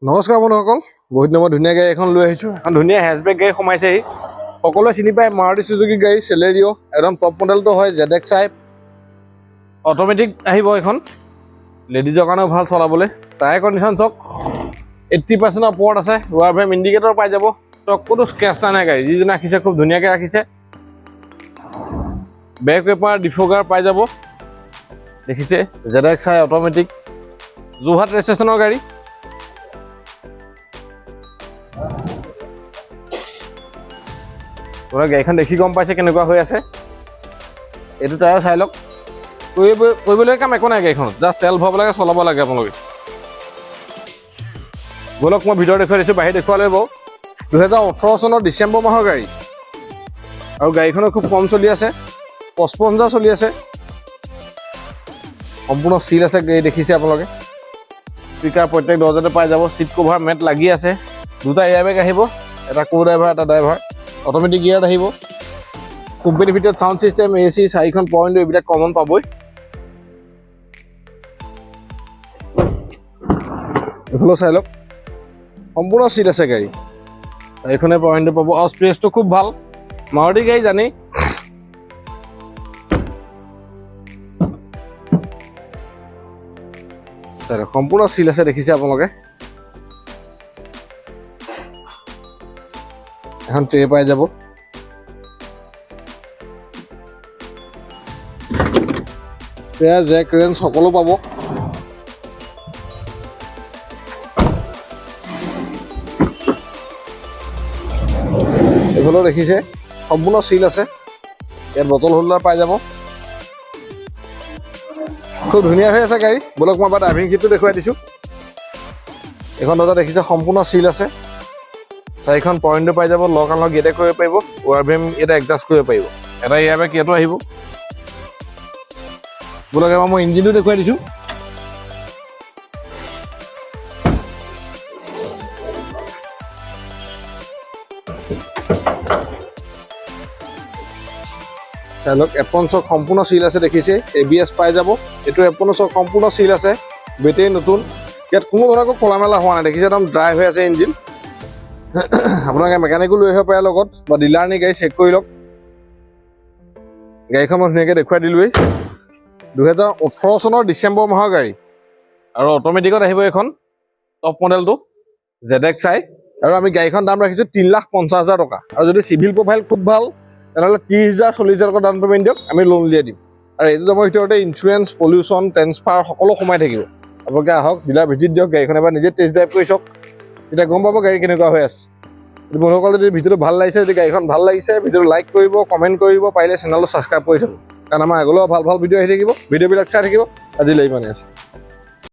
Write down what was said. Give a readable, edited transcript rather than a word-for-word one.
নমস্কাৰ বন্ধুসকল, বহুত দিনৰ ধুনীয়া গাড়ী এখন লৈ আহিছোঁ। এখন ধুনীয়া হেচবেক গাড়ী সোমাইছেহি। সকলোৱে চিনি পায় মাৰুতি চুজুকি গাড়ী চেলেৰিঅ, একদম টপ মডেলটো হয় ZX-i। অট'মেটিক আহিব এখন, লেডিজৰ কাৰণেও ভাল চলাবলৈ। টায়াৰ কণ্ডিশ্যন চাওক, 80% ওপৰত আছে। ৱাৰ ফ্ৰেম ইণ্ডিকেটৰ পাই যাব। ক'তো স্ক্ৰেচ নাই গাড়ী, যিজনে ৰাখিছে খুব ধুনীয়াকৈ ৰাখিছে। বেক পেপাৰ ডিফগাৰ পাই যাব, দেখিছে ZX-i অট'মেটিক, যোৰহাট ৰেজিষ্ট্ৰেশ্যনৰ গাড়ী। গাড়ীখন দেখি গম পাইছে কেনেকুৱা হৈ আছে। এইটো টায়াৰ চাই লওক, কৰিবলগীয়া কাম একো নাই গাড়ীখনত, জাষ্ট তেল ভৰাব লাগে, চলাব লাগে আপোনালোকে। ব'লক মই ভিতৰত দেখুৱাই দিছোঁ, বাহিৰ দেখুৱালৈ বাৰু। 2018 চনৰ ডিচেম্বৰ মাহৰ গাড়ী, আৰু গাড়ীখনৰ খুব কম চলি আছে, 55 চলি আছে। সম্পূৰ্ণ চিল আছে গাড়ী, দেখিছে আপোনালোকে। স্পীকাৰ প্ৰত্যেক দৰ্জাতে পাই যাব। চিট কভাৰ মেট লাগি আছে। দুটা এয়াৰবেগ আহিব, এটা কো ড্ৰাইভাৰ, এটা ড্ৰাইভাৰ। অট'মেটিক গিয়াৰত আহিব। কোম্পানীৰ ভিতৰত চাউণ্ড চিষ্টেম, AC, 4খন পইণ্ট, এইবিলাক কমন পাবই। এইফালেও চাই লওক, সম্পূৰ্ণ চিট আছে গাড়ী। 4খনে পইণ্টটো পাব, আৰু স্পেচটো খুব ভাল। মাৰুতি গাড়ী জানেই। সম্পূৰ্ণ চিল আছে, দেখিছে আপোনালোকে। এখন ট্ৰে পাই যাব। জেক ৰেঞ্জ সকলো পাব। এইফালেও দেখিছে সম্পূৰ্ণ চিল আছে। ইয়াত বটল হোল্ডাৰ পাই যাব। খুব ধুনীয়া হৈ আছে গাড়ী। ব'লক মই এবাৰ ড্ৰাইভিং চিটটো দেখুৱাই দিছোঁ। এইখন দৰ্জা দেখিছে সম্পূৰ্ণ চিল আছে। 4খন পইণ্টটো পাই যাব। লক আনলক ইয়াতে কৰিব পাৰিব। ৱাৰ ফ্ৰেম ইয়াতে এডজাষ্ট কৰিব পাৰিব। এটা এয়াৰবেগ ইয়াতো আহিব। ব'লক এবাৰ মই ইঞ্জিনটো দেখুৱাই দিছোঁ। চাই লওক, এপনছক সম্পূৰ্ণ চিল আছে, দেখিছে। ABS পাই যাব। এইটো এপনছক সম্পূৰ্ণ চিল আছে, বেটেৰী নতুন। ইয়াত কোনো ধৰণৰ খোলা মেলা হোৱা নাই, দেখিছে একদম ড্ৰাই হৈ আছে ইঞ্জিন। আপোনালোকে মেকানিকো লৈ আহিব পাৰে লগত, বা ডিলাৰ নি গাড়ী চেক কৰি লওক। গাড়ীখন মই ধুনীয়াকৈ দেখুৱাই দিলোঁৱেই। 2018 চনৰ ডিচেম্বৰ মাহৰ গাড়ী, আৰু অট'মেটিকত আহিব এইখন, টপ মডেলটো ZX-i। আৰু আমি গাড়ীখন দাম ৰাখিছোঁ 3,50,000 টকা। আৰু যদি চিভিল প্ৰফাইল খুব ভাল, তেনেহ'লে 30,000 40,000 টকা ডাউন পে'মেণ্ট দিয়ক, আমি লোন উলিয়াই দিম। আৰু এইটো দামৰ ভিতৰতে ইঞ্চুৰেঞ্চ, পলিউশ্যন, ট্ৰেন্সফাৰ সকলো সোমাই থাকিব। আপোনালোকে আহক, ডিলাৰ ভিজিট দিয়ক, গাড়ীখন এবাৰ নিজে টেষ্ট ড্ৰাইভ কৰি চাওক, তেতিয়া গম পাব গাড়ী কেনেকুৱা হৈ আছে। বন্ধুসকল, যদি ভিডিঅ'টো ভাল লাগিছে, যদি গাড়ীখন ভাল লাগিছে, ভিডিঅ'টো লাইক কৰিব, কমেণ্ট কৰিব, পাৰিলে চেনেলটো ছাবস্ক্ৰাইব কৰি থ'ব, কাৰণ আমাৰ আগলৈও ভাল ভাল ভিডিঅ' আহি থাকিব। ভিডিঅ'বিলাক চাই থাকিব। আজিলৈ ইমানেই আছে।